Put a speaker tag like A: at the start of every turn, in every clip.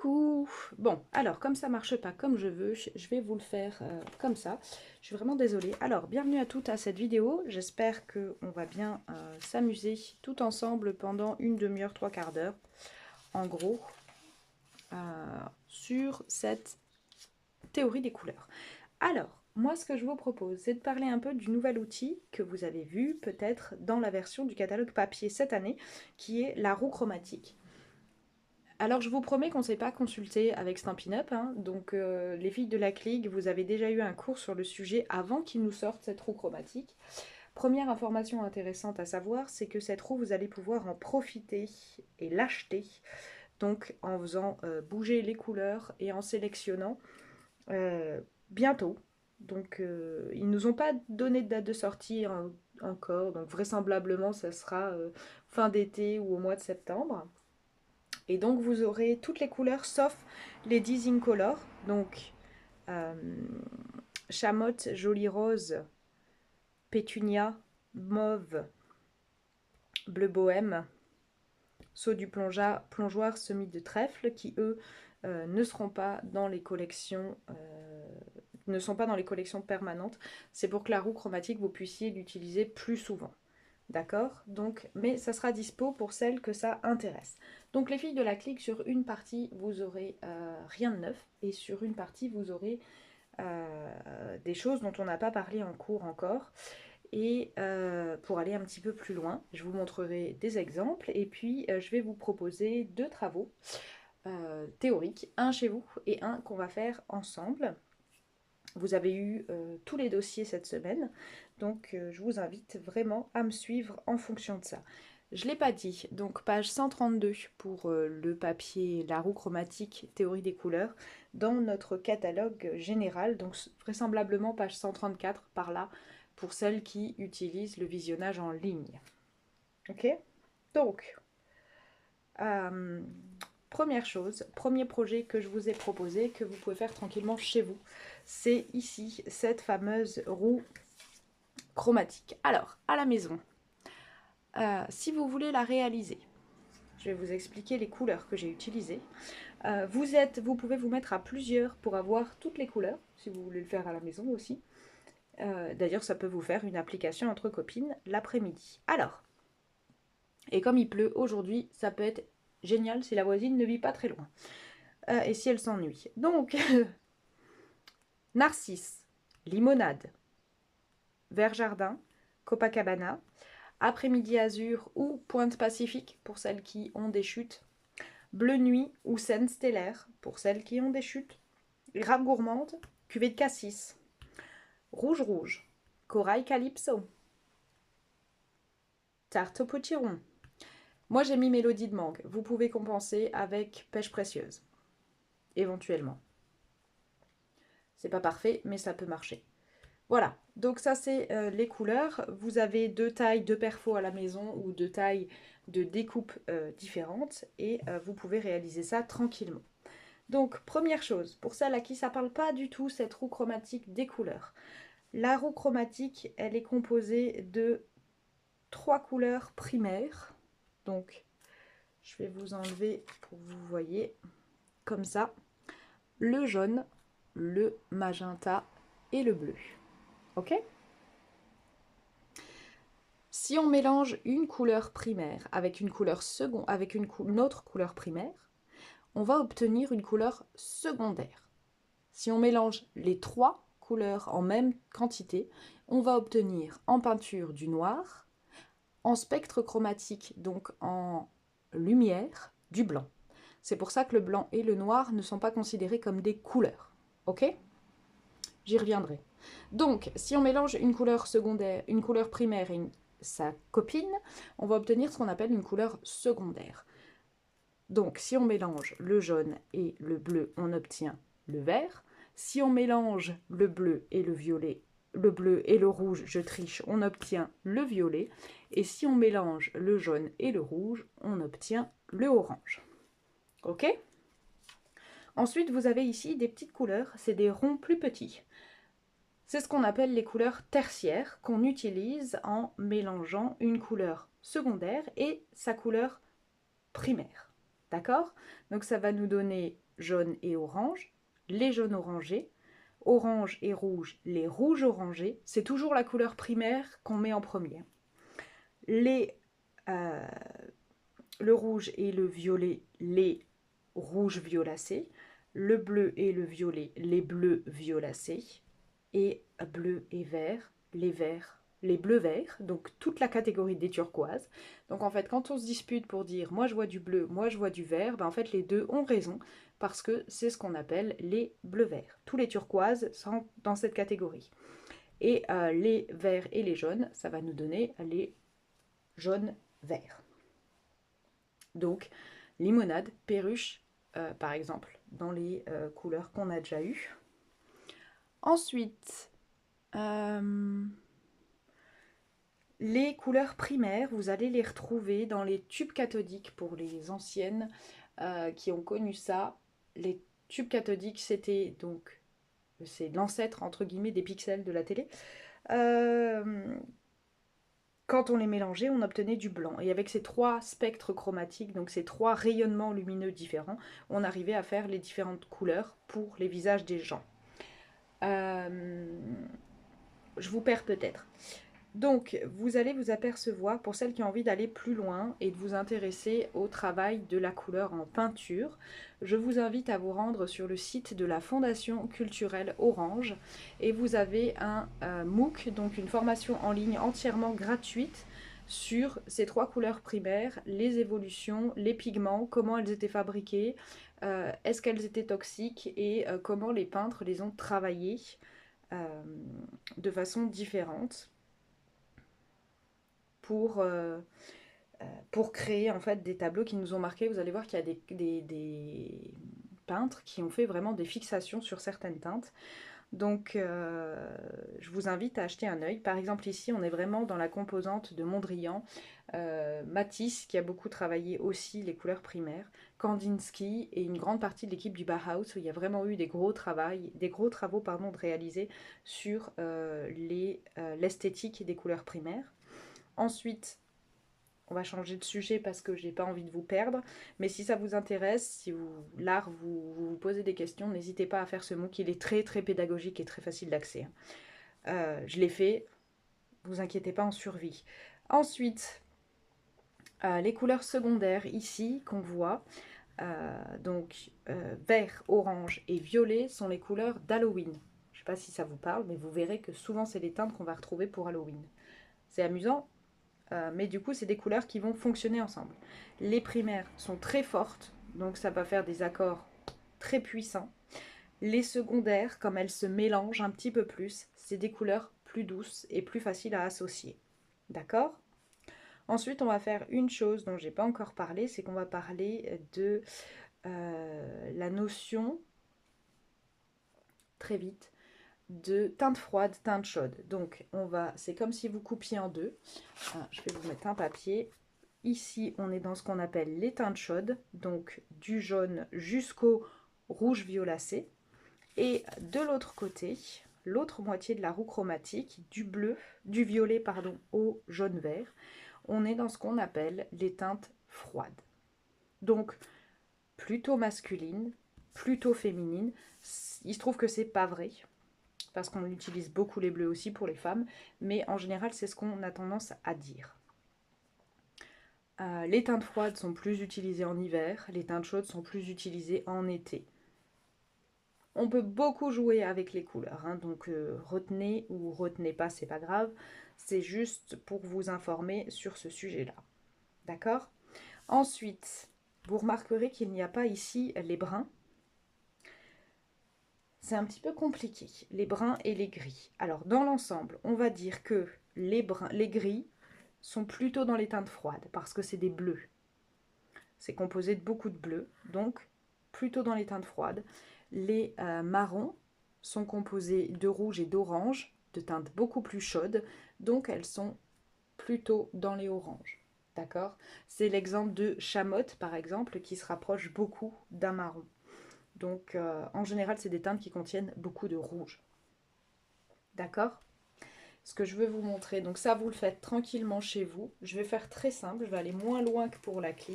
A: Coucou! Bon, alors, comme ça marche pas comme je veux, je vais vous le faire comme ça. Je suis vraiment désolée. Alors, bienvenue à toutes à cette vidéo. J'espère qu'on va bien s'amuser tout ensemble pendant une demi-heure, trois quarts d'heure, en gros, sur cette théorie des couleurs. Alors, moi, ce que je vous propose, c'est de parler un peu du nouvel outil que vous avez vu, peut-être, dans la version du catalogue papier cette année, qui est la roue chromatique. Alors je vous promets qu'on ne s'est pas consulté avec Stampin' Up, hein, donc les filles de la clique, vous avez déjà eu un cours sur le sujet avant qu'ils nous sortent cette roue chromatique. Première information intéressante à savoir, c'est que cette roue, vous allez pouvoir en profiter et l'acheter, donc en faisant bouger les couleurs et en sélectionnant bientôt. Donc ils ne nous ont pas donné de date de sortie encore, donc vraisemblablement ça sera fin d'été ou au mois de septembre. Et donc vous aurez toutes les couleurs sauf les 10 incolores. Donc euh, chamotte, jolie rose, pétunia, mauve, bleu bohème, saut du plongeoir, semis de trèfle, qui eux ne seront pas dans les collections ne sont pas dans les collections permanentes. C'est pour que la roue chromatique vous puissiez l'utiliser plus souvent. D'accord? Donc, mais ça sera dispo pour celles que ça intéresse. Donc les filles de la clique, sur une partie, vous aurez rien de neuf. Et sur une partie, vous aurez des choses dont on n'a pas parlé en cours encore. Et pour aller un petit peu plus loin, je vous montrerai des exemples. Et puis, je vais vous proposer deux travaux théoriques. Un chez vous et un qu'on va faire ensemble. Vous avez eu tous les dossiers cette semaine, donc je vous invite vraiment à me suivre en fonction de ça. Je ne l'ai pas dit, donc page 132 pour le papier La roue chromatique, théorie des couleurs, dans notre catalogue général, donc vraisemblablement page 134 par là, pour celles qui utilisent le visionnage en ligne. Ok? Donc, euh, première chose, premier projet que je vous ai proposé, que vous pouvez faire tranquillement chez vous, c'est ici cette fameuse roue chromatique. Alors, à la maison, si vous voulez la réaliser, je vais vous expliquer les couleurs que j'ai utilisées. Vous pouvez vous mettre à plusieurs pour avoir toutes les couleurs, si vous voulez le faire à la maison aussi. D'ailleurs, ça peut vous faire une application entre copines l'après-midi. Alors, et comme il pleut aujourd'hui, ça peut être génial si la voisine ne vit pas très loin. Et si elle s'ennuie. Donc, narcisse, limonade, vert jardin, Copacabana, après-midi azur ou pointe pacifique pour celles qui ont des chutes, bleu nuit ou scène stellaire pour celles qui ont des chutes, grappe gourmande, cuvée de cassis, rouge rouge, corail calypso, tarte au potiron. Moi j'ai mis mélodie de mangue, vous pouvez compenser avec pêche précieuse, éventuellement. C'est pas parfait, mais ça peut marcher. Voilà, donc ça c'est les couleurs. Vous avez deux tailles de perfos à la maison ou deux tailles de découpe différentes et vous pouvez réaliser ça tranquillement. Donc première chose, pour celles à qui ça parle pas du tout cette roue chromatique des couleurs. La roue chromatique, elle est composée de trois couleurs primaires. Donc je vais vous enlever pour que vous voyez comme ça. Le jaune, le magenta et le bleu. Ok ? Si on mélange une couleur primaire avec une couleur secondaire, avec une autre couleur primaire, on va obtenir une couleur secondaire. Si on mélange les trois couleurs en même quantité, on va obtenir en peinture du noir, en spectre chromatique, donc en lumière, du blanc. C'est pour ça que le blanc et le noir ne sont pas considérés comme des couleurs. Ok ? J'y reviendrai. Donc, si on mélange une couleur secondaire, une couleur primaire et sa copine, on va obtenir ce qu'on appelle une couleur secondaire. Donc, si on mélange le jaune et le bleu, on obtient le vert. Si on mélange le bleu et le violet, le bleu et le rouge, je triche, on obtient le violet. Et si on mélange le jaune et le rouge, on obtient le orange. Ok ? Ensuite, vous avez ici des petites couleurs, c'est des ronds plus petits. C'est ce qu'on appelle les couleurs tertiaires qu'on utilise en mélangeant une couleur secondaire et sa couleur primaire. D'accord ? Donc ça va nous donner jaune et orange, les jaunes orangés, orange et rouge, les rouges orangés. C'est toujours la couleur primaire qu'on met en premier. Euh, le rouge et le violet, les rouges violacés. Le bleu et le violet, les bleus violacés. Et bleu et vert, les bleus verts, donc toute la catégorie des turquoises. Donc en fait, quand on se dispute pour dire moi je vois du bleu, moi je vois du vert, ben en fait les deux ont raison parce que c'est ce qu'on appelle les bleus verts. Tous les turquoises sont dans cette catégorie. Et les verts et les jaunes, ça va nous donner les jaunes verts. Donc limonade, perruche, par exemple, dans les couleurs qu'on a déjà eues. Ensuite, les couleurs primaires, vous allez les retrouver dans les tubes cathodiques pour les anciennes qui ont connu ça. Les tubes cathodiques, c'était donc, c'est l'ancêtre entre guillemets des pixels de la télé. Quand on les mélangeait, on obtenait du blanc. Et avec ces trois spectres chromatiques, donc ces trois rayonnements lumineux différents, on arrivait à faire les différentes couleurs pour les visages des gens. Je vous perds peut-être. Donc, vous allez vous apercevoir, pour celles qui ont envie d'aller plus loin et de vous intéresser au travail de la couleur en peinture, je vous invite à vous rendre sur le site de la Fondation culturelle Orange et vous avez un MOOC, donc une formation en ligne entièrement gratuite sur ces trois couleurs primaires, les évolutions, les pigments, comment elles étaient fabriquées, est-ce qu'elles étaient toxiques et comment les peintres les ont travaillées de façon différente pour créer en fait des tableaux qui nous ont marqués. Vous allez voir qu'il y a des peintres qui ont fait vraiment des fixations sur certaines teintes. Donc je vous invite à acheter un œil. Par exemple ici on est vraiment dans la composante de Mondrian, Matisse qui a beaucoup travaillé aussi les couleurs primaires, Kandinsky et une grande partie de l'équipe du Bauhaus où il y a vraiment eu des gros travaux de réaliser sur l'esthétique des couleurs primaires. Ensuite, on va changer de sujet parce que j'ai pas envie de vous perdre. Mais si ça vous intéresse, si l'art vous posez des questions, n'hésitez pas à faire ce MOOC. Il est très très pédagogique et très facile d'accès. Je l'ai fait, vous inquiétez pas, en survie. Ensuite, les couleurs secondaires ici qu'on voit. Vert, orange et violet sont les couleurs d'Halloween. Je sais pas si ça vous parle, mais vous verrez que souvent c'est les teintes qu'on va retrouver pour Halloween. C'est amusant. Mais du coup, c'est des couleurs qui vont fonctionner ensemble. Les primaires sont très fortes, donc ça va faire des accords très puissants. Les secondaires, comme elles se mélangent un petit peu plus, c'est des couleurs plus douces et plus faciles à associer. D'accord ? Ensuite, on va faire une chose dont je n'ai pas encore parlé, c'est qu'on va parler de la notion, très vite, de teinte froide, teinte chaude. Donc, c'est comme si vous coupiez en deux. Je vais vous mettre un papier. Ici, on est dans ce qu'on appelle les teintes chaudes, donc du jaune jusqu'au rouge violacé. Et de l'autre côté, l'autre moitié de la roue chromatique, du violet au jaune vert, on est dans ce qu'on appelle les teintes froides. Donc, plutôt masculine, plutôt féminine. Il se trouve que c'est pas vrai, parce qu'on utilise beaucoup les bleus aussi pour les femmes, mais en général, c'est ce qu'on a tendance à dire. Les teintes froides sont plus utilisées en hiver, les teintes chaudes sont plus utilisées en été. On peut beaucoup jouer avec les couleurs, hein, donc retenez ou retenez pas, c'est pas grave, c'est juste pour vous informer sur ce sujet-là. D'accord ? Ensuite, vous remarquerez qu'il n'y a pas ici les bruns. C'est un petit peu compliqué, les bruns et les gris. Alors, dans l'ensemble, on va dire que les gris sont plutôt dans les teintes froides, parce que c'est des bleus. C'est composé de beaucoup de bleus, donc plutôt dans les teintes froides. Les marrons sont composés de rouge et d'orange, de teintes beaucoup plus chaudes, donc elles sont plutôt dans les oranges. D'accord ? C'est l'exemple de chamotte, par exemple, qui se rapproche beaucoup d'un marron. Donc, en général, c'est des teintes qui contiennent beaucoup de rouge. D'accord ? Ce que je veux vous montrer, donc ça, vous le faites tranquillement chez vous. Je vais faire très simple, je vais aller moins loin que pour la quille.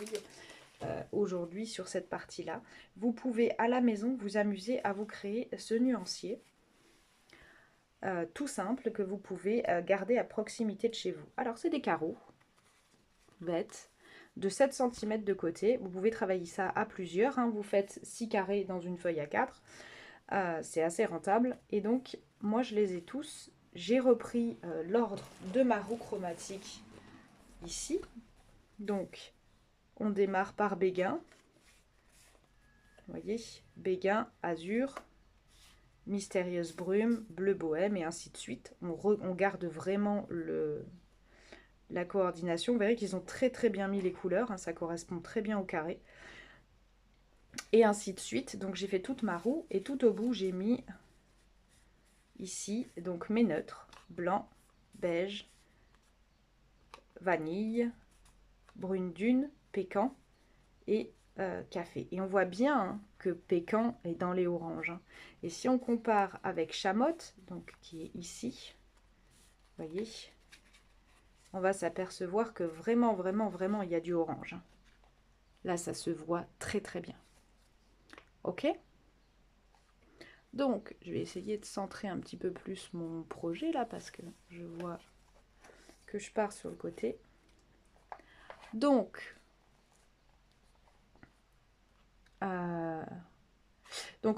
A: aujourd'hui sur cette partie-là. Vous pouvez à la maison vous amuser à vous créer ce nuancier. Tout simple que vous pouvez garder à proximité de chez vous. Alors c'est des carreaux, bêtes, de 7 cm de côté. Vous pouvez travailler ça à plusieurs, hein. Vous faites 6 carrés dans une feuille à 4. C'est assez rentable. Et donc moi je les ai tous. J'ai repris l'ordre de ma roue chromatique ici. Donc on démarre par béguin. Vous voyez, béguin, azur, mystérieuse brume, bleu bohème et ainsi de suite. On garde vraiment la coordination. Vous verrez qu'ils ont très très bien mis les couleurs, hein, ça correspond très bien au carré. Et ainsi de suite. Donc j'ai fait toute ma roue et tout au bout j'ai mis ici donc mes neutres, blanc, beige, vanille, brune dune, pécan et café. Et on voit bien hein, que pécan est dans les oranges. Hein. Et si on compare avec chamotte, donc qui est ici, vous voyez, on va s'apercevoir que vraiment, vraiment, vraiment, il y a du orange. Hein. Là, ça se voit très, très bien. Ok? Donc, je vais essayer de centrer un petit peu plus mon projet là, parce que je vois que je pars sur le côté. Donc,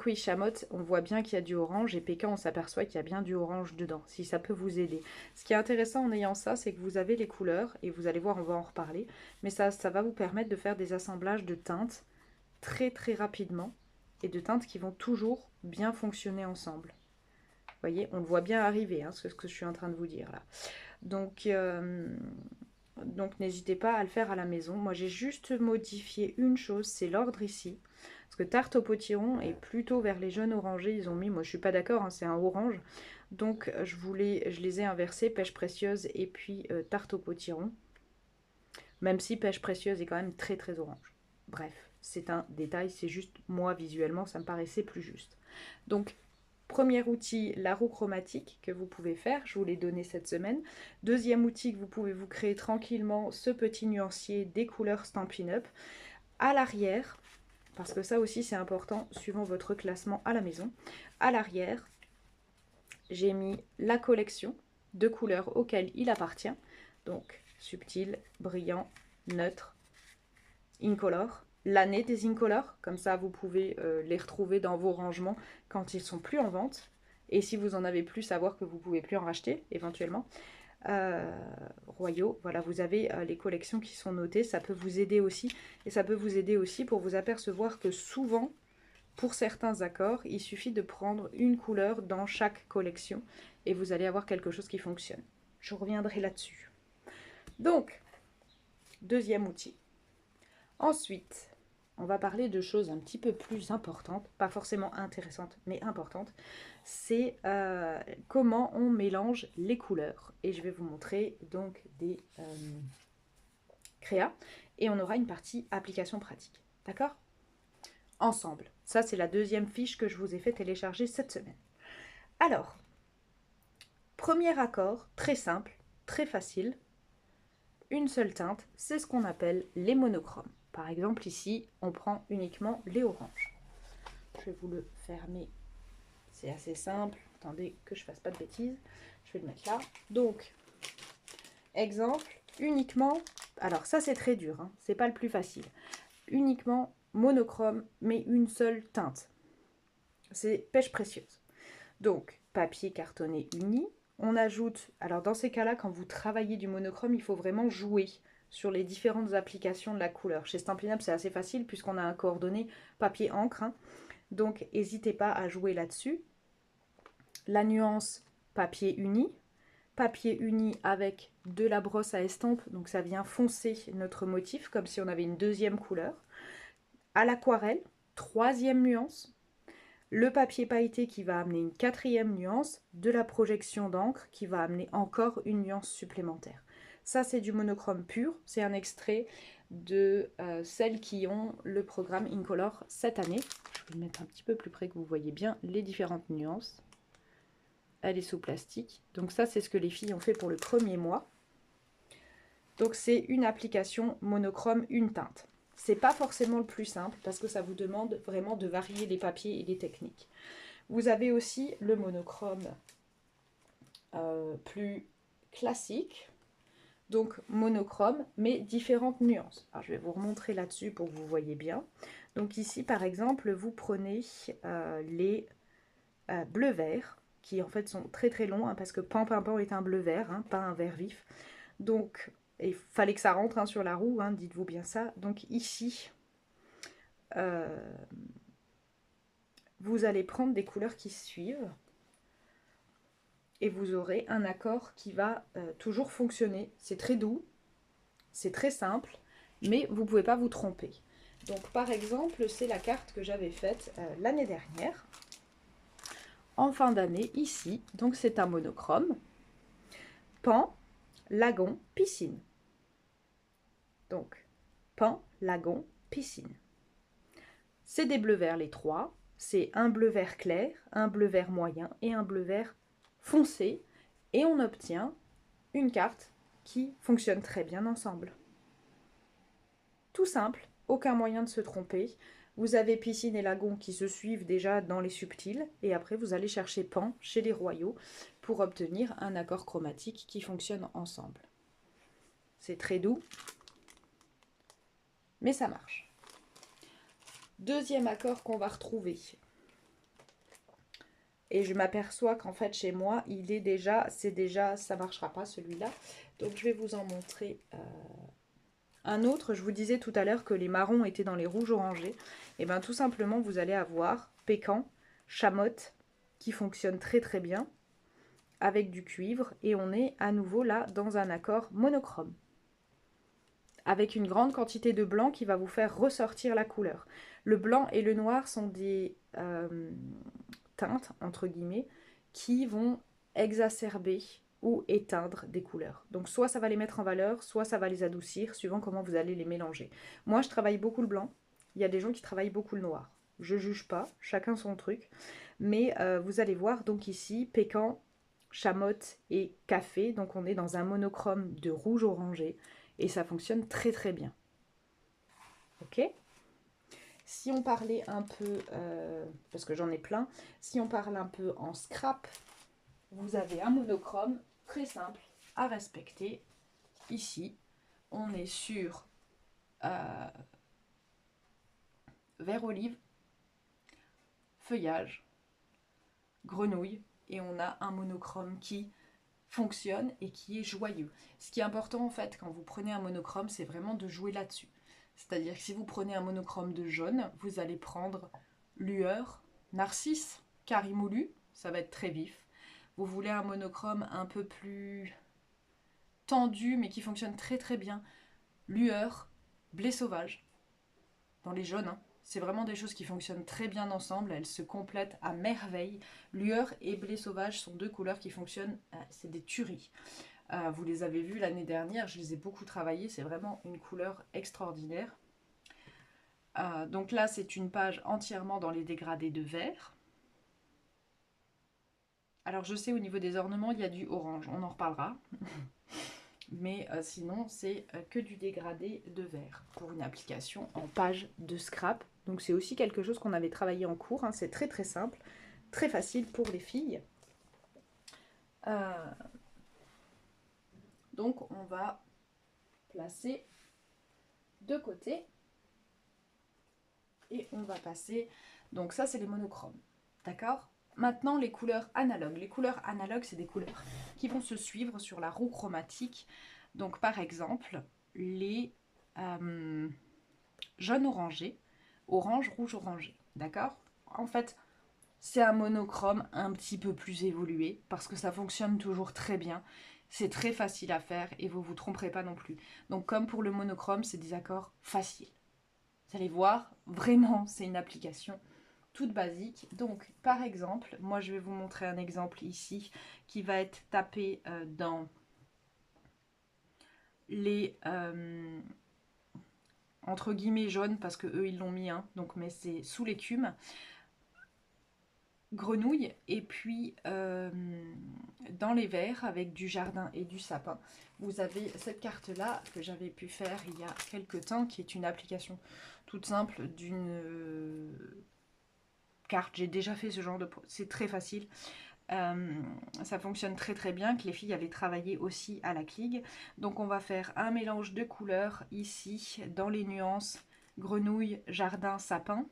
A: oui, chamotte, on voit bien qu'il y a du orange et pécan, on s'aperçoit qu'il y a bien du orange dedans, si ça peut vous aider. Ce qui est intéressant en ayant ça, c'est que vous avez les couleurs, et vous allez voir, on va en reparler, mais ça va vous permettre de faire des assemblages de teintes très très rapidement, et de teintes qui vont toujours bien fonctionner ensemble. Vous voyez, on le voit bien arriver, hein, ce que je suis en train de vous dire là. Donc n'hésitez pas à le faire à la maison. Moi, j'ai juste modifié une chose, c'est l'ordre ici. Parce que tarte au potiron est plutôt vers les jaunes orangés. Ils ont mis, moi je suis pas d'accord, hein, c'est un orange. Donc je les ai inversés, pêche précieuse et puis tarte au potiron. Même si pêche précieuse est quand même très très orange. Bref, c'est un détail, c'est juste moi visuellement, ça me paraissait plus juste. Donc premier outil, la roue chromatique que vous pouvez faire, je vous l'ai donné cette semaine. Deuxième outil que vous pouvez vous créer tranquillement, ce petit nuancier des couleurs Stampin' Up. À l'arrière, parce que ça aussi c'est important suivant votre classement à la maison, à l'arrière, j'ai mis la collection de couleurs auxquelles il appartient. Donc subtil, brillant, neutre, incolore. L'année des incolores, comme ça vous pouvez les retrouver dans vos rangements quand ils sont plus en vente. Et si vous en avez plus, savoir que vous pouvez plus en racheter éventuellement. Royaux, voilà, vous avez les collections qui sont notées, ça peut vous aider aussi. Et ça peut vous aider aussi pour vous apercevoir que souvent, pour certains accords, il suffit de prendre une couleur dans chaque collection et vous allez avoir quelque chose qui fonctionne. Je reviendrai là-dessus. Donc, deuxième outil. Ensuite, on va parler de choses un petit peu plus importantes, pas forcément intéressantes, mais importantes. C'est comment on mélange les couleurs. Et je vais vous montrer donc des créas. Et on aura une partie application pratique. D'accord? Ensemble. Ça, c'est la deuxième fiche que je vous ai fait télécharger cette semaine. Alors, premier accord, très simple, très facile. Une seule teinte, c'est ce qu'on appelle les monochromes. Par exemple, ici, on prend uniquement les oranges. Je vais vous le fermer. C'est assez simple. Attendez que je ne fasse pas de bêtises. Je vais le mettre là. Donc, exemple, uniquement... Alors, ça, c'est très dur. Hein, c'est pas le plus facile. Uniquement monochrome, mais une seule teinte. C'est pêche précieuse. Donc, papier cartonné uni. On ajoute... Alors, dans ces cas-là, quand vous travaillez du monochrome, il faut vraiment jouer sur les différentes applications de la couleur. Chez Stampin' Up, c'est assez facile puisqu'on a un coordonné papier encre. Hein. Donc, n'hésitez pas à jouer là-dessus. La nuance papier uni avec de la brosse à estampe. Donc, ça vient foncer notre motif comme si on avait une deuxième couleur. À l'aquarelle, troisième nuance. Le papier pailleté qui va amener une quatrième nuance. De la projection d'encre qui va amener encore une nuance supplémentaire. Ça, c'est du monochrome pur. C'est un extrait de celles qui ont le programme Incolor cette année. Je vais le mettre un petit peu plus près que vous voyez bien les différentes nuances. Elle est sous plastique. Donc ça, c'est ce que les filles ont fait pour le premier mois. Donc c'est une application monochrome, une teinte. c'est pas forcément le plus simple parce que ça vous demande vraiment de varier les papiers et les techniques. Vous avez aussi le monochrome plus classique, donc monochrome, mais différentes nuances. Alors, je vais vous remontrer là-dessus pour que vous voyez bien. Donc ici, par exemple, vous prenez les bleu-vert, qui en fait sont très très longs, hein, parce que pan pan pan est un bleu-vert, hein, pas un vert vif. Donc, il fallait que ça rentre, hein, sur la roue, hein, dites-vous bien ça. Donc ici, vous allez prendre des couleurs qui suivent et vous aurez un accord qui va toujours fonctionner. C'est très doux, c'est très simple, mais vous ne pouvez pas vous tromper. Donc par exemple, c'est la carte que j'avais faite l'année dernière, en fin d'année, ici. Donc c'est un monochrome, pan, lagon, piscine. Donc, pan, lagon, piscine. C'est des bleus verts les trois. C'est un bleu vert clair, un bleu vert moyen et un bleu vert foncé. Et on obtient une carte qui fonctionne très bien ensemble. Tout simple, aucun moyen de se tromper. Vous avez piscine et lagon qui se suivent déjà dans les subtils. Et après, vous allez chercher pan chez les royaux pour obtenir un accord chromatique qui fonctionne ensemble. C'est très doux, mais ça marche. Deuxième accord qu'on va retrouver. Et je m'aperçois qu'en fait chez moi, ça marchera pas celui-là. Donc je vais vous en montrer un autre. Je vous disais tout à l'heure que les marrons étaient dans les rouges orangés. Et bien tout simplement, vous allez avoir pécan, chamotte, qui fonctionne très très bien avec du cuivre. Et on est à nouveau là dans un accord monochrome, avec une grande quantité de blanc qui va vous faire ressortir la couleur. Le blanc et le noir sont des teintes, entre guillemets, qui vont exacerber ou éteindre des couleurs. Donc soit ça va les mettre en valeur, soit ça va les adoucir, suivant comment vous allez les mélanger. Moi, je travaille beaucoup le blanc. Il y a des gens qui travaillent beaucoup le noir. Je juge pas, chacun son truc. Mais vous allez voir, donc ici, pécan, chamotte et café. Donc on est dans un monochrome de rouge orangé. Et ça fonctionne très très bien. Ok ? Si on parlait un peu, parce que j'en ai plein, si on parle un peu en scrap, vous avez un monochrome très simple à respecter. Ici, on est sur vert olive, feuillage, grenouille, et on a un monochrome qui fonctionne et qui est joyeux. Ce qui est important en fait quand vous prenez un monochrome, c'est vraiment de jouer là-dessus. C'est-à-dire que si vous prenez un monochrome de jaune, vous allez prendre lueur, narcisse, carimoulu, ça va être très vif. Vous voulez un monochrome un peu plus tendu mais qui fonctionne très très bien, lueur, blé sauvage, dans les jaunes, hein. C'est vraiment des choses qui fonctionnent très bien ensemble, elles se complètent à merveille. Lueur et blé sauvage sont deux couleurs qui fonctionnent, c'est des tueries. Vous les avez vues l'année dernière, je les ai beaucoup travaillées, c'est vraiment une couleur extraordinaire. Donc là, c'est une page entièrement dans les dégradés de vert. Alors je sais, au niveau des ornements, il y a du orange, on en reparlera. Mais sinon, c'est que du dégradé de vert pour une application en page de scrap. Donc c'est aussi quelque chose qu'on avait travaillé en cours, hein. C'est très très simple, très facile pour les filles. Donc on va placer de côté et on va passer. Donc ça, c'est les monochromes, d'accord? Maintenant, les couleurs analogues. Les couleurs analogues, c'est des couleurs qui vont se suivre sur la roue chromatique. Donc par exemple, les jaune orangé, orange, rouge orangé, d'accord? En fait, c'est un monochrome un petit peu plus évolué parce que ça fonctionne toujours très bien. C'est très facile à faire et vous ne vous tromperez pas non plus. Donc comme pour le monochrome, c'est des accords faciles. Vous allez voir, vraiment, c'est une application toute basique. Donc par exemple, moi je vais vous montrer un exemple ici qui va être tapé dans les entre guillemets jaunes parce que eux ils l'ont mis, hein, donc, mais c'est sous l'écume. grenouille, et puis dans les verts avec du jardin et du sapin, vous avez cette carte-là que j'avais pu faire il y a quelques temps, qui est une application toute simple d'une carte. J'ai déjà fait ce genre de... C'est très facile. Ça fonctionne très très bien, que les filles avaient travaillé aussi à la CLIG. Donc on va faire un mélange de couleurs ici, dans les nuances grenouille, jardin, sapin.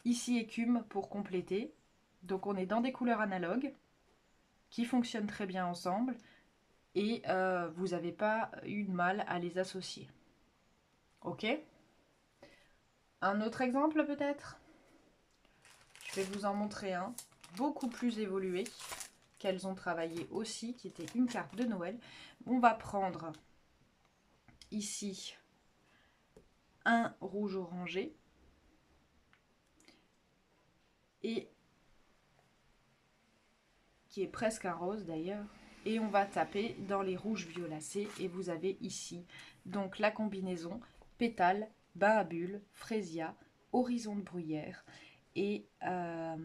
A: Ici écume pour compléter. Donc on est dans des couleurs analogues qui fonctionnent très bien ensemble et vous n'avez pas eu de mal à les associer. Ok? Un autre exemple peut-être? Je vais vous en montrer un beaucoup plus évolué qu'elles ont travaillé aussi, qui était une carte de Noël. On va prendre ici un rouge orangé et qui est presque un rose d'ailleurs, et on va taper dans les rouges violacés et vous avez ici donc la combinaison pétales, bain à bulles, frésia, horizon de bruyère et à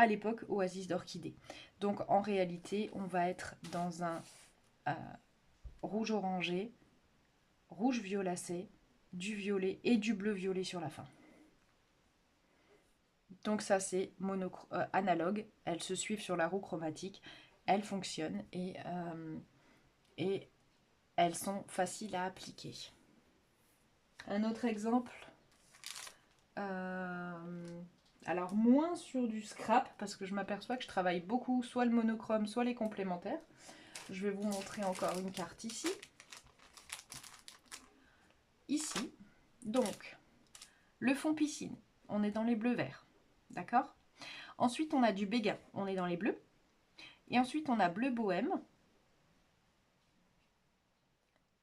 A: l'époque oasis d'orchidée. Donc en réalité on va être dans un rouge orangé, rouge violacé, du violet et du bleu violet sur la fin. Donc ça c'est analogue, elles se suivent sur la roue chromatique, elles fonctionnent et elles sont faciles à appliquer. Un autre exemple, alors moins sur du scrap parce que je m'aperçois que je travaille beaucoup soit le monochrome soit les complémentaires. Je vais vous montrer encore une carte ici. Ici, donc le fond piscine, on est dans les bleus verts, d'accord? Ensuite on a du béguin, on est dans les bleus. Et ensuite on a bleu bohème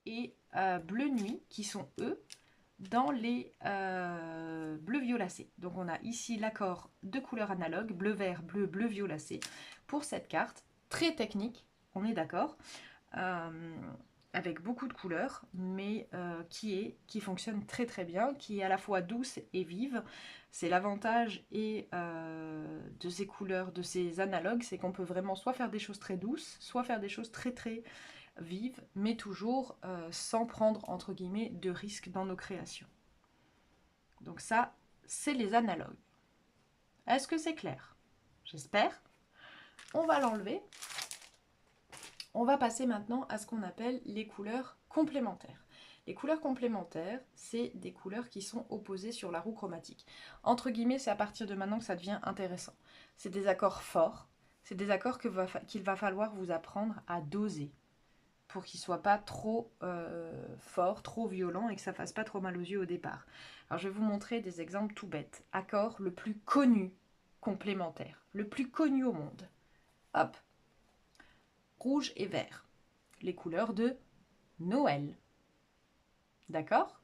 A: et bleu nuit qui sont eux dans les bleus violacés. Donc on a ici l'accord de couleurs analogues, bleu vert, bleu, bleu violacé pour cette carte. Très technique, on est d'accord, avec beaucoup de couleurs, mais qui fonctionne très très bien, qui est à la fois douce et vive. C'est l'avantage de ces couleurs, de ces analogues, c'est qu'on peut vraiment soit faire des choses très douces, soit faire des choses très très vives, mais toujours sans prendre entre guillemets de risques dans nos créations. Donc ça, c'est les analogues. Est-ce que c'est clair? J'espère. On va l'enlever. On va passer maintenant à ce qu'on appelle les couleurs complémentaires. Les couleurs complémentaires, c'est des couleurs qui sont opposées sur la roue chromatique. Entre guillemets, c'est à partir de maintenant que ça devient intéressant. C'est des accords forts, c'est des accords qu'il va falloir vous apprendre à doser pour qu'ils ne soient pas trop forts, trop violents et que ça ne fasse pas trop mal aux yeux au départ. Alors je vais vous montrer des exemples tout bêtes. Accord le plus connu complémentaire, le plus connu au monde. Hop, rouge et vert, les couleurs de Noël. D'accord?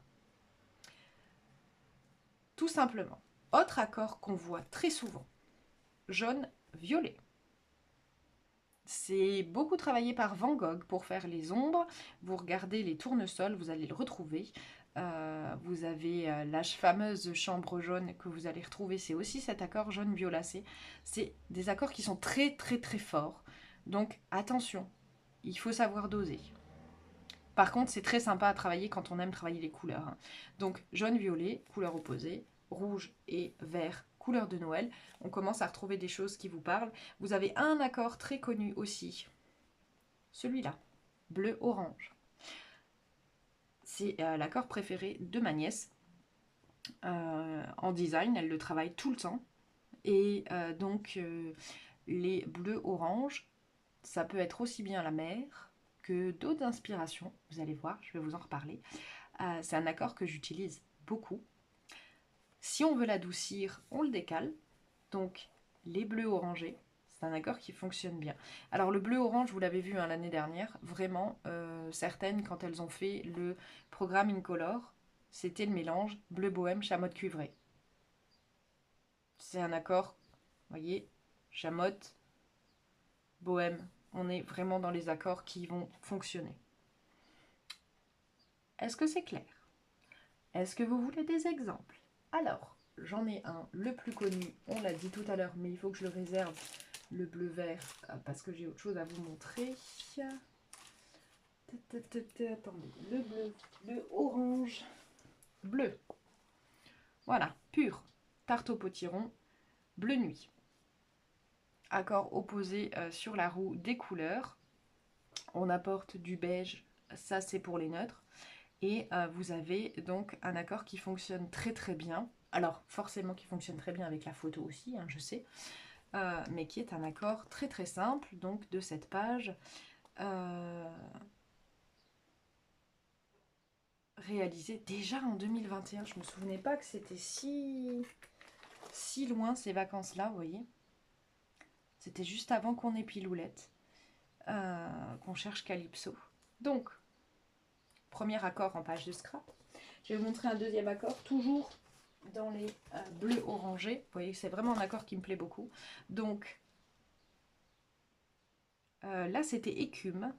A: Tout simplement. Autre accord qu'on voit très souvent, jaune-violet. C'est beaucoup travaillé par Van Gogh pour faire les ombres. Vous regardez les tournesols, vous allez le retrouver. Vous avez la fameuse chambre jaune que vous allez retrouver. C'est aussi cet accord jaune-violacé. C'est des accords qui sont très très très forts. Donc attention, il faut savoir doser. Par contre, c'est très sympa à travailler quand on aime travailler les couleurs. Donc jaune-violet, couleur opposée, rouge et vert, couleur de Noël. On commence à retrouver des choses qui vous parlent. Vous avez un accord très connu aussi, celui-là, bleu-orange. C'est l'accord préféré de ma nièce. En design, elle le travaille tout le temps. Et donc, les bleus-orange, ça peut être aussi bien la mer que d'autres inspirations. Vous allez voir, je vais vous en reparler. C'est un accord que j'utilise beaucoup. Si on veut l'adoucir, on le décale. Donc, les bleus orangés, c'est un accord qui fonctionne bien. Alors, le bleu-orange, vous l'avez vu l'année dernière, vraiment, certaines, quand elles ont fait le programme Incolor, c'était le mélange bleu bohème, chamotte cuivrée. C'est un accord, vous voyez, chamotte, bohème. On est vraiment dans les accords qui vont fonctionner. Est-ce que c'est clair? Est-ce que vous voulez des exemples? Alors, j'en ai un, le plus connu, on l'a dit tout à l'heure, mais il faut que je le réserve, le bleu-vert, parce que j'ai autre chose à vous montrer. Attendez, le bleu, le orange, bleu. Voilà, pur, tarte au potiron, bleu nuit. Accord opposé sur la roue des couleurs. On apporte du beige, ça c'est pour les neutres. Et vous avez donc un accord qui fonctionne très très bien. Alors forcément qui fonctionne très bien avec la photo aussi, hein, je sais. Mais qui est un accord très très simple, donc de cette page. Réalisé déjà en 2021. Je me souvenais pas que c'était si loin ces vacances-là, vous voyez. C'était juste avant qu'on ait Piloulette, qu'on cherche Calypso. Donc, premier accord en page de scrap. Je vais vous montrer un deuxième accord, toujours dans les bleus orangés. Vous voyez, c'est vraiment un accord qui me plaît beaucoup. Donc, là, c'était écume,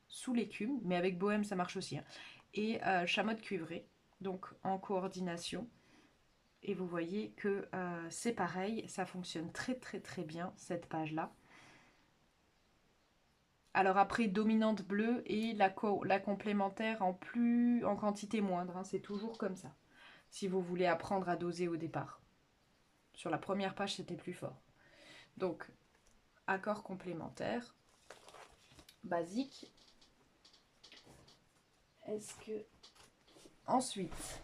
A: sous l'écume, mais avec bohème, ça marche aussi. Hein. Et chamotte cuivrée, donc en coordination. Et vous voyez que c'est pareil, ça fonctionne très très très bien, cette page-là. Alors après, dominante bleue et la complémentaire en quantité moindre, hein, c'est toujours comme ça. Si vous voulez apprendre à doser au départ. Sur la première page, c'était plus fort. Donc, accord complémentaire, basique. Est-ce que... Ensuite,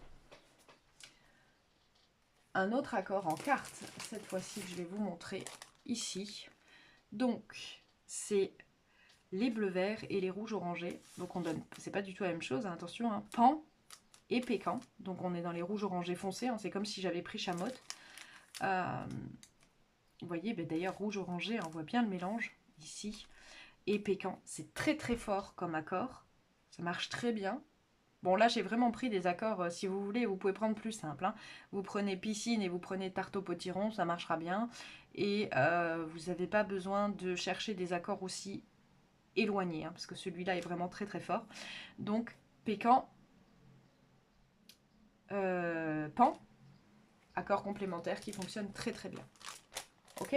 A: un autre accord en carte, cette fois-ci que je vais vous montrer ici. Donc, c'est les bleus verts et les rouges orangés. Donc on donne, c'est pas du tout la même chose, hein, attention, hein, pan et pécan. Donc on est dans les rouges orangés foncés, hein, c'est comme si j'avais pris chamotte. Vous voyez, ben d'ailleurs rouge orangé, on voit bien le mélange ici. Et pécan, c'est très très fort comme accord. Ça marche très bien. Bon là j'ai vraiment pris des accords, si vous voulez, vous pouvez prendre plus simple. Hein. Vous prenez piscine et vous prenez tarte au potiron, ça marchera bien. Et vous n'avez pas besoin de chercher des accords aussi éloigné, hein, parce que celui-là est vraiment très très fort. Donc, pécan, pan, accord complémentaire qui fonctionne très très bien. Ok.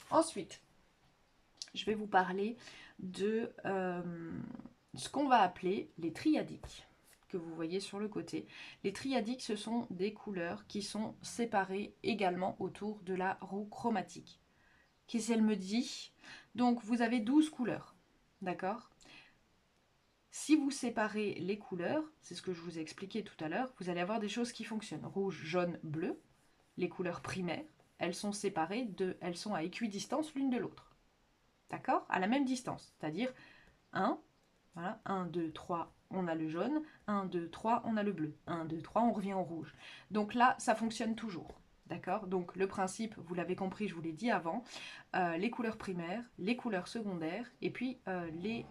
A: Ensuite, je vais vous parler de ce qu'on va appeler les triadiques, que vous voyez sur le côté. Les triadiques, ce sont des couleurs qui sont séparées également autour de la roue chromatique. Qu'est-ce qu'elle me dit? Donc, vous avez 12 couleurs, d'accord? Si vous séparez les couleurs, c'est ce que je vous ai expliqué tout à l'heure, vous allez avoir des choses qui fonctionnent. Rouge, jaune, bleu, les couleurs primaires, elles sont séparées, elles sont à équidistance l'une de l'autre. D'accord? À la même distance, c'est-à-dire 1, voilà, 1, 2, 3, on a le jaune, 1, 2, 3, on a le bleu, 1, 2, 3, on revient au rouge. Donc là, ça fonctionne toujours. D'accord? Donc le principe, vous l'avez compris, je vous l'ai dit avant, les couleurs primaires, les couleurs secondaires, et puis les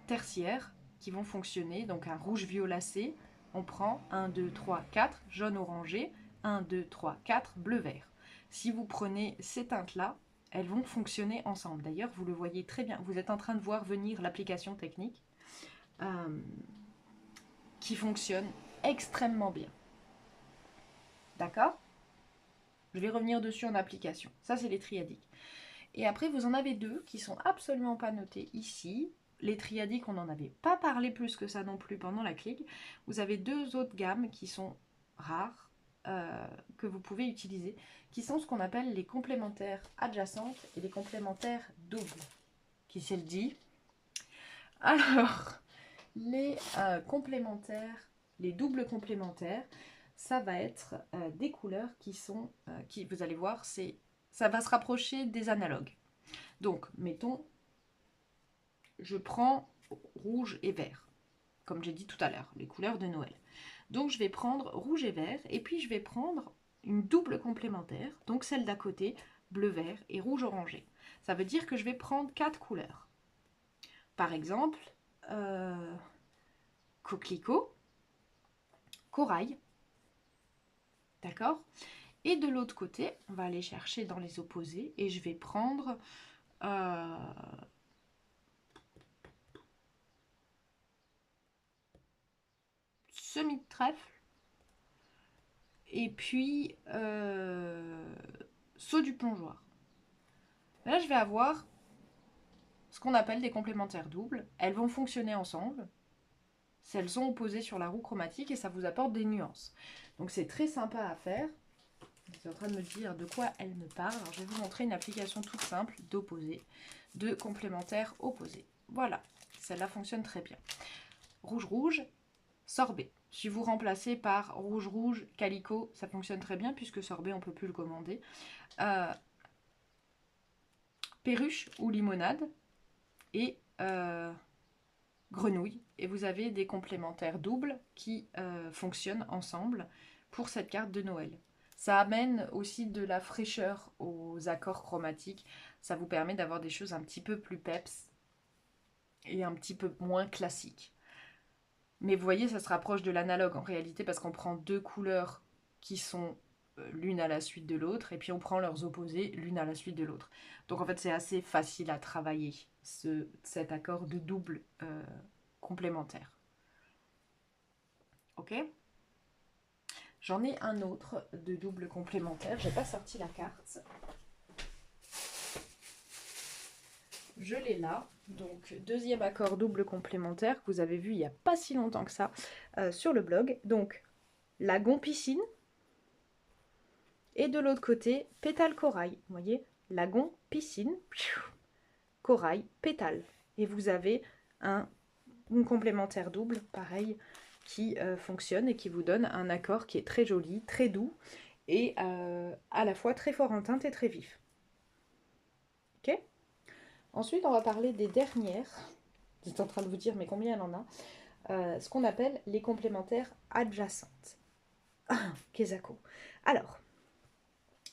A: tertiaires qui vont fonctionner. Donc un rouge violacé, on prend 1, 2, 3, 4, jaune orangé, 1, 2, 3, 4, bleu vert. Si vous prenez ces teintes-là, elles vont fonctionner ensemble. D'ailleurs, vous le voyez très bien. Vous êtes en train de voir venir l'application technique qui fonctionne extrêmement bien. D'accord? Je vais revenir dessus en application. Ça, c'est les triadiques. Et après, vous en avez deux qui sont absolument pas notés ici. Les triadiques, on n'en avait pas parlé plus que ça non plus pendant la clique. Vous avez deux autres gammes qui sont rares, que vous pouvez utiliser, qui sont ce qu'on appelle les complémentaires adjacentes et les complémentaires doubles. Qui c'est le dit? Alors, les complémentaires, les doubles complémentaires, ça va être des couleurs qui sont, vous allez voir, ça va se rapprocher des analogues. Donc, mettons, je prends rouge et vert, comme j'ai dit tout à l'heure, les couleurs de Noël. Donc, je vais prendre rouge et vert, et puis je vais prendre une double complémentaire, donc celle d'à côté, bleu-vert et rouge-orangé. Ça veut dire que je vais prendre 4 couleurs. Par exemple, coquelicot, corail, d'accord? Et de l'autre côté, on va aller chercher dans les opposés, et je vais prendre semis de trèfle et puis saut du plongeoir. Là, je vais avoir ce qu'on appelle des complémentaires doubles. Elles vont fonctionner ensemble si elles sont opposées sur la roue chromatique et ça vous apporte des nuances. Donc c'est très sympa à faire. Je suis en train de me dire de quoi elle me parle. Alors, je vais vous montrer une application toute simple d'opposés, de complémentaires opposés. Voilà, celle-là fonctionne très bien. Rouge-rouge, sorbet. Si vous remplacez par rouge-rouge, calico, ça fonctionne très bien puisque sorbet, on ne peut plus le commander. Perruche ou limonade et grenouille. Et vous avez des complémentaires doubles qui fonctionnent ensemble pour cette carte de Noël. Ça amène aussi de la fraîcheur aux accords chromatiques. Ça vous permet d'avoir des choses un petit peu plus peps et un petit peu moins classiques. Mais vous voyez, ça se rapproche de l'analogue en réalité parce qu'on prend deux couleurs qui sont l'une à la suite de l'autre et puis on prend leurs opposés l'une à la suite de l'autre. Donc en fait, c'est assez facile à travailler cet accord de double complémentaire. Ok ? J'en ai un autre de double complémentaire. J'ai pas sorti la carte. Je l'ai là. Donc, deuxième accord double complémentaire que vous avez vu il n'y a pas si longtemps que ça sur le blog. Donc, lagon piscine. Et de l'autre côté, pétale corail. Vous voyez, lagon piscine, corail, pétale. Et vous avez une complémentaire double, pareil, qui fonctionne et qui vous donne un accord qui est très joli, très doux et à la fois très fort en teinte et très vif. Ok ? Ensuite, on va parler des dernières. Vous êtes en train de vous dire, mais combien il en a ? Ce qu'on appelle les complémentaires adjacentes. Kezako. Alors,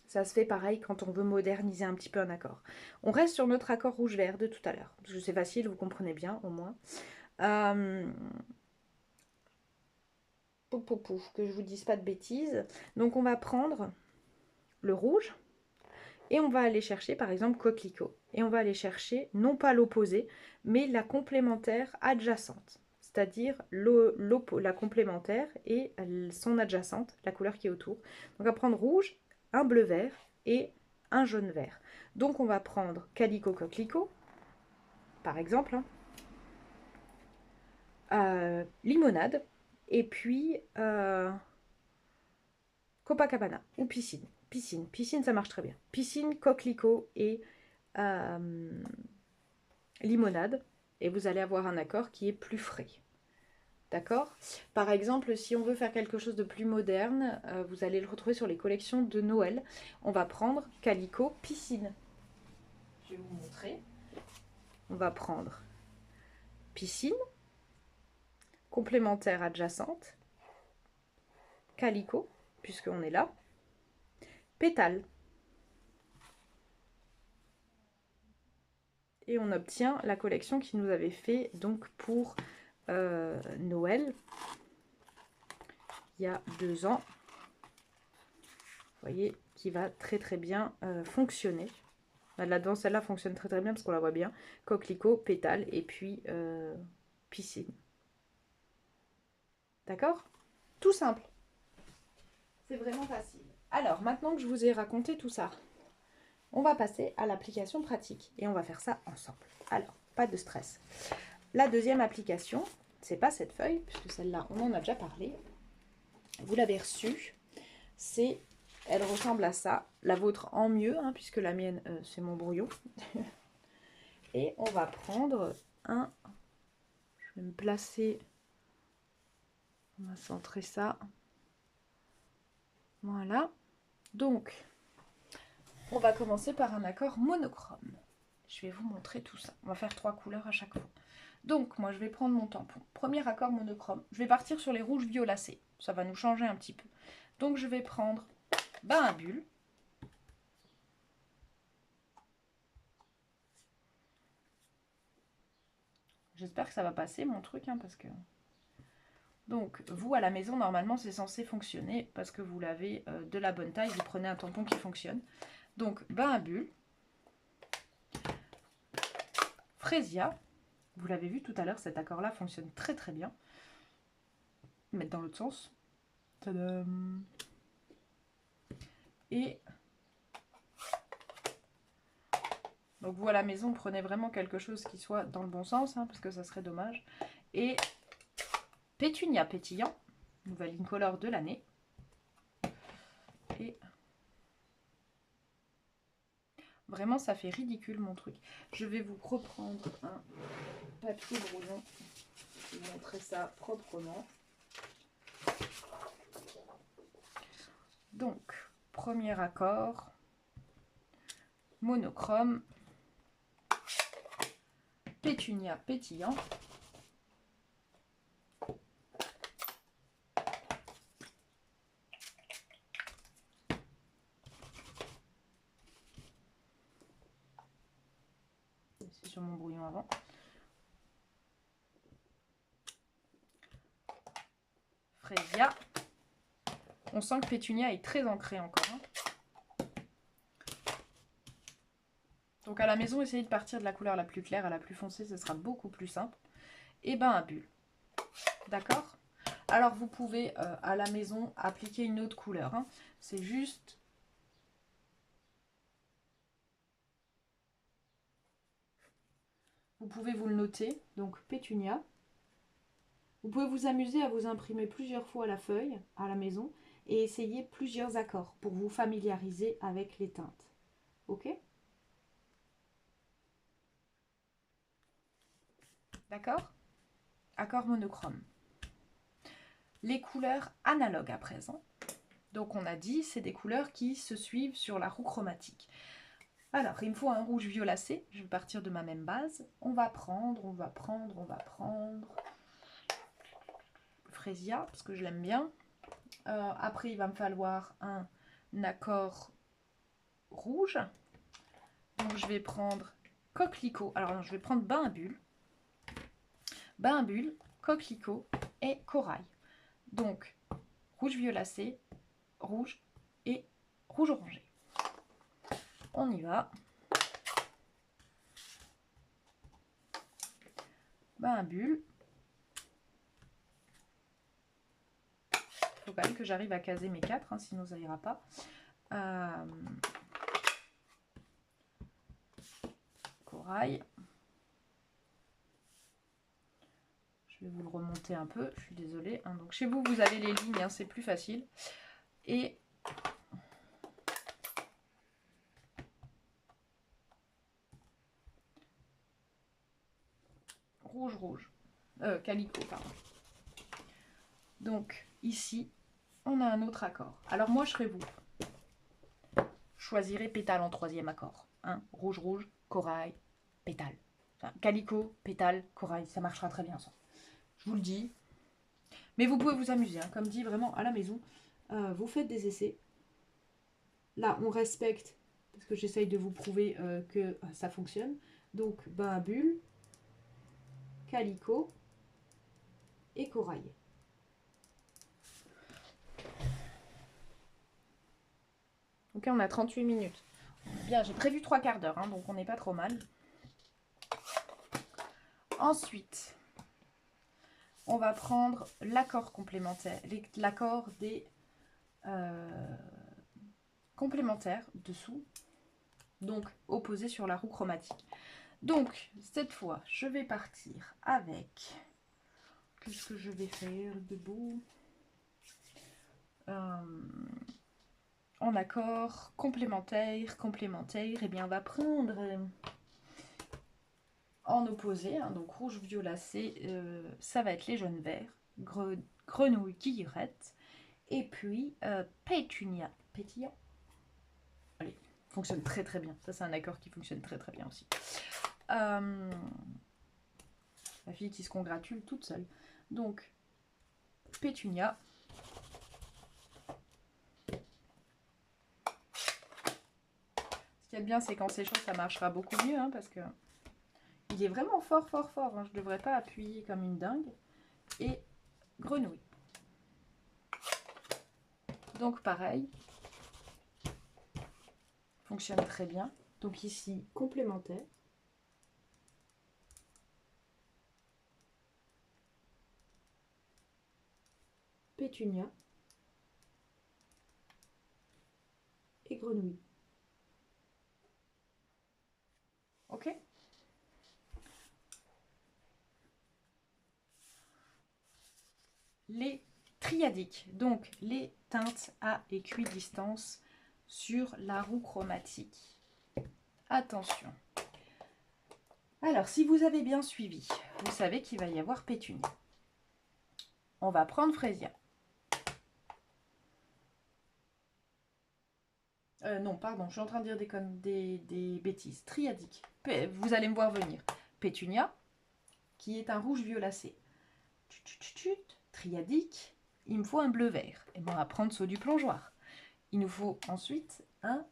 A: ça se fait pareil quand on veut moderniser un petit peu un accord. On reste sur notre accord rouge-vert de tout à l'heure. Parce que c'est facile, vous comprenez bien au moins. Que je vous dise pas de bêtises. Donc on va prendre le rouge et on va aller chercher par exemple coquelicot. Et on va aller chercher non pas l'opposé, mais la complémentaire adjacente. C'est-à-dire la complémentaire et son adjacente, la couleur qui est autour. Donc on va prendre rouge, un bleu-vert et un jaune-vert. Donc on va prendre calico coquelicot, par exemple, limonade, et puis Copacabana ou piscine. Piscine, ça marche très bien. Piscine, coquelicot et limonade. Et vous allez avoir un accord qui est plus frais. D'accord ? Par exemple, si on veut faire quelque chose de plus moderne, vous allez le retrouver sur les collections de Noël. On va prendre calico piscine. Je vais vous montrer. On va prendre piscine, complémentaire adjacente, calico, puisqu'on est là, pétale. Et on obtient la collection qui nous avait fait donc pour Noël, il y a 2 ans. Vous voyez, qui va très très bien fonctionner. Là-dedans, celle-là fonctionne très très bien parce qu'on la voit bien. Coquelicot, pétale et puis piscine. D'accord ? Tout simple. C'est vraiment facile. Alors, maintenant que je vous ai raconté tout ça, on va passer à l'application pratique. Et on va faire ça ensemble. Alors, pas de stress. La deuxième application, c'est pas cette feuille, puisque celle-là, on en a déjà parlé. Vous l'avez reçue. Elle ressemble à ça. La vôtre en mieux, hein, puisque la mienne, c'est mon brouillon. Et on va prendre un... Je vais me placer... On va centrer ça. Voilà. Donc, on va commencer par un accord monochrome. Je vais vous montrer tout ça. On va faire 3 couleurs à chaque fois. Donc, moi, je vais prendre mon tampon. Premier accord monochrome. Je vais partir sur les rouges violacés. Ça va nous changer un petit peu. Donc, je vais prendre un bulle. J'espère que ça va passer, mon truc, hein, parce que... Donc, vous, à la maison, normalement, c'est censé fonctionner parce que vous l'avez de la bonne taille. Vous prenez un tampon qui fonctionne. Donc, à bulle. Frésia. Vous l'avez vu tout à l'heure, cet accord-là fonctionne très très bien. Mettre dans l'autre sens. Tadam. Et donc vous à la maison, prenez vraiment quelque chose qui soit dans le bon sens, hein, parce que ça serait dommage. Et pétunia pétillant, nouvelle incolore de l'année. Et vraiment, ça fait ridicule mon truc. Je vais vous reprendre un papier brouillon. Je vais vous montrer ça proprement. Donc, premier accord, monochrome, pétunia pétillant. C'est sur mon brouillon avant. Frésia. On sent que pétunia est très ancré encore. Hein. Donc à la maison, essayez de partir de la couleur la plus claire à la plus foncée, ce sera beaucoup plus simple. Et ben à bulle. D'accord? Alors vous pouvez à la maison appliquer une autre couleur. Hein. C'est juste... Vous pouvez vous le noter. Donc pétunia. Vous pouvez vous amuser à vous imprimer plusieurs fois la feuille à la maison et essayer plusieurs accords pour vous familiariser avec les teintes. Ok? D'accord? Accord monochrome. Les couleurs analogues à présent. Donc on a dit, c'est des couleurs qui se suivent sur la roue chromatique. Alors, il me faut un rouge violacé. Je vais partir de ma même base. On va prendre Frésia, parce que je l'aime bien. Après, il va me falloir un accord rouge. Donc, je vais prendre coquelicot. Alors, non, je vais prendre bain à bulles, coquelicot et corail. Donc, rouge violacé, rouge et rouge orangé. On y va. Bain à bulles. Il faut quand même que j'arrive à caser mes 4, hein, sinon ça ira pas. Corail. Je vais vous le remonter un peu, je suis désolée. Hein. Donc chez vous, vous avez les lignes, hein, c'est plus facile. Et rouge. Calico, pardon. Donc ici, on a un autre accord. Alors moi, je serai vous. Je choisirai pétale en troisième accord. Hein. Rouge, corail, pétale. Enfin, calico, pétale, corail, ça marchera très bien ça. Je vous le dis. Mais vous pouvez vous amuser, hein. Comme dit, vraiment à la maison. Vous faites des essais. Là, on respecte, parce que j'essaye de vous prouver que ça fonctionne. Donc, bain à bulles, calico et corail. Ok, on a 38 minutes. Bien, j'ai prévu 3 quarts d'heure, hein, donc on n'est pas trop mal. Ensuite, on va prendre l'accord complémentaire, l'accord des complémentaires dessous, donc opposé sur la roue chromatique. Donc, cette fois, je vais partir avec... Qu'est-ce que je vais faire de beau en accord complémentaire, et bien on va prendre en opposé, hein, donc rouge violacé, ça va être les jaunes verts, grenouille guillerette, et puis pétunia pétillant. Allez, fonctionne très très bien. Ça c'est un accord qui fonctionne très très bien aussi. La fille qui se congratule toute seule. Donc pétunia. Ce qui est bien, c'est quand c'est chaud, ça marchera beaucoup mieux, hein, parce que il est vraiment fort. Hein. Je ne devrais pas appuyer comme une dingue. Et grenouille. Donc pareil. Fonctionne très bien. Donc ici, complémentaire. Pétunia. et grenouille. Ok? Les triadiques, donc les teintes à équidistance sur la roue chromatique. Attention. Alors, si vous avez bien suivi, vous savez qu'il va y avoir pétunie. On va prendre Frésia. Non, pardon, je suis en train de dire des bêtises. Triadique. Vous allez me voir venir. Pétunia, qui est un rouge violacé. Triadique, il me faut un bleu vert. Et bon, on va prendre saut du plongeoir. Il nous faut ensuite un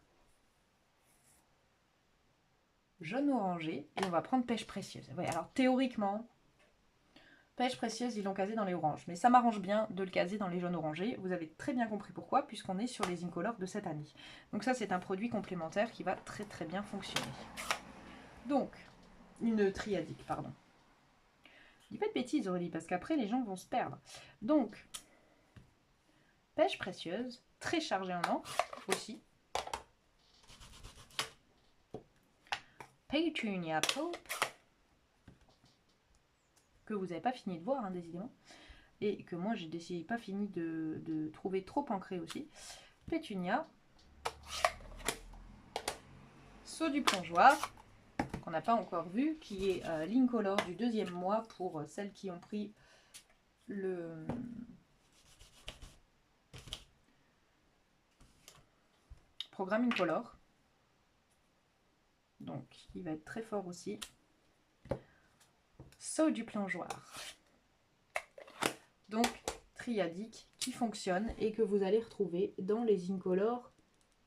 A: jaune orangé et on va prendre pêche précieuse. Ouais, alors théoriquement, pêche précieuse, ils l'ont casé dans les oranges. Mais ça m'arrange bien de le caser dans les jaunes orangés. Vous avez très bien compris pourquoi, puisqu'on est sur les Incolores de cette année. Donc ça, c'est un produit complémentaire qui va très très bien fonctionner. Donc, une triadique, pardon. Je dis pas de bêtises, Aurélie, parce qu'après, les gens vont se perdre. Donc, pêche précieuse, très chargée en encre aussi. Petunia Pope, que vous n'avez pas fini de voir, hein, décidément. Et que moi, j'ai décidé pas fini de trouver trop ancré aussi. Pétunia. Saut du plongeoir, qu'on n'a pas encore vu, qui est l'Incolore du deuxième mois pour celles qui ont pris le programme Incolore. Donc, il va être très fort aussi. Saut du plongeoir. Donc, triadique qui fonctionne et que vous allez retrouver dans les Incolores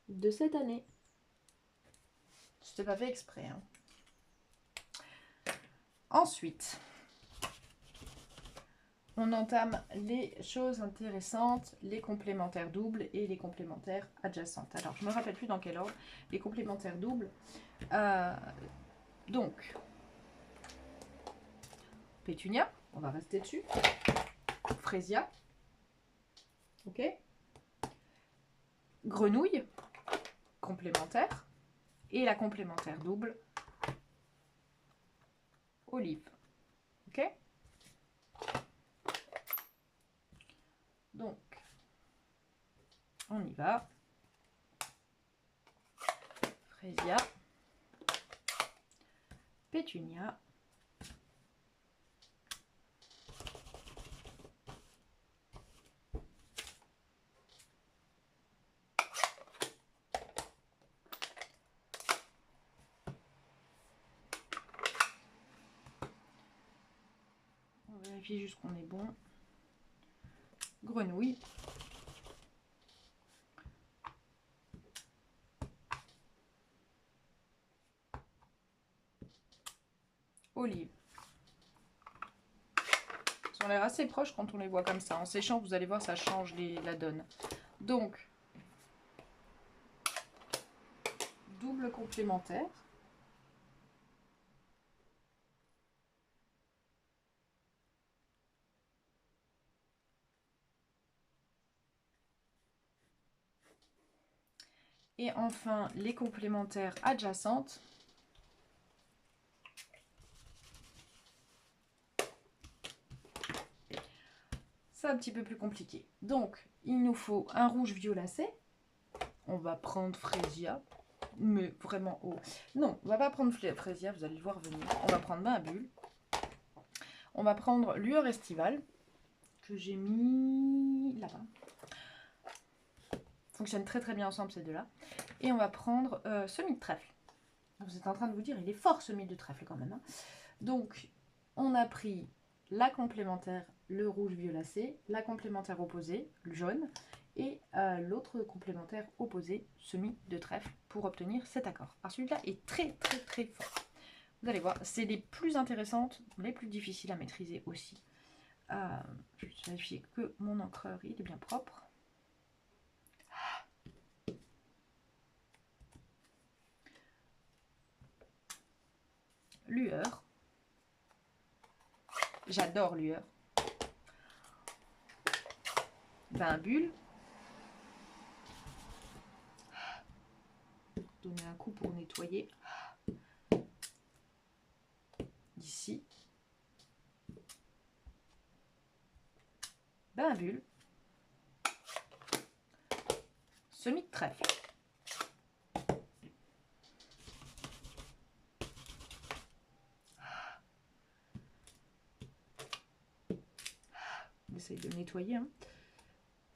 A: de cette année. C'était pas fait exprès. Hein. Ensuite, on entame les choses intéressantes, les complémentaires doubles et les complémentaires adjacentes. Alors, je ne me rappelle plus dans quel ordre. Les complémentaires doubles. Donc, Pétunia, on va rester dessus. Frésia. Ok. Grenouille, complémentaire. Et la complémentaire double, olive. Ok. Donc, on y va. Frésia. Pétunia. On vérifie juste qu'on est bon. Grenouille. Olive. Ils ont l'air assez proches quand on les voit comme ça. En séchant, vous allez voir, ça change la donne. Donc, double complémentaire. Et enfin, les complémentaires adjacentes. C'est un petit peu plus compliqué. Donc, il nous faut un rouge violacé. On va prendre Frésia. Mais vraiment haut. Non, on va pas prendre Frésia, vous allez le voir venir. On va prendre Bain à Bulles. On va prendre Lueur Estivale, que j'ai mis là-bas. Fonctionne très très bien ensemble ces deux-là. Et on va prendre Semis de trèfle. Vous êtes en train de vous dire, il est fort Semis de trèfle quand même. Hein. Donc, on a pris la complémentaire, le rouge violacé, la complémentaire opposée, le jaune, et l'autre complémentaire opposé, semis de trèfle, pour obtenir cet accord. Alors celui-là est très très très fort. Vous allez voir, c'est les plus intéressantes, les plus difficiles à maîtriser aussi. Je vais vérifier que mon encreur il est bien propre. Lueur. J'adore Lueur. Bain à bulles. donner un coup pour nettoyer. Ici. Bain à bulles. Semis de trèfle. On essaye de nettoyer. Hein.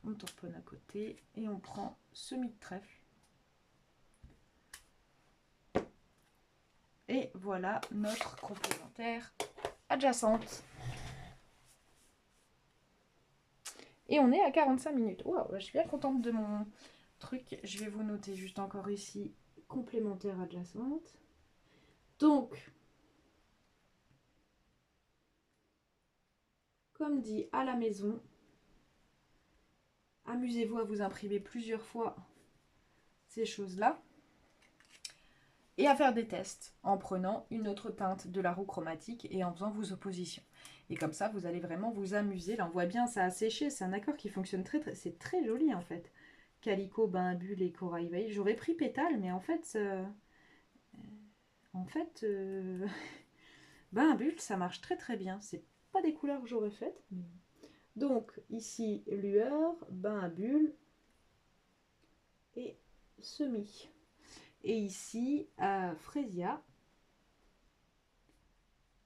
A: On tamponne à côté et on prend semis de trèfle. Et voilà notre complémentaire adjacente. Et on est à 45 minutes. Wow, je suis bien contente de mon truc. Je vais vous noter juste encore ici, complémentaire adjacente. Donc, comme dit à la maison, amusez-vous à vous imprimer plusieurs fois ces choses-là. Et à faire des tests en prenant une autre teinte de la roue chromatique et en faisant vos oppositions. Et comme ça, vous allez vraiment vous amuser. Là, on voit bien, ça a séché. C'est un accord qui fonctionne très. C'est très joli, en fait. Calico, bain à bulles et corail veille. J'aurais pris pétale, mais en fait... bain à bulles, ça marche très très bien. C'est pas des couleurs que j'aurais faites. Mais... Donc, ici, lueur, bain à bulles et semis. Et ici, Frésia,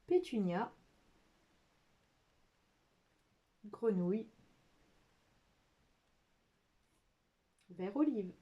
A: pétunia, grenouille, vert olive.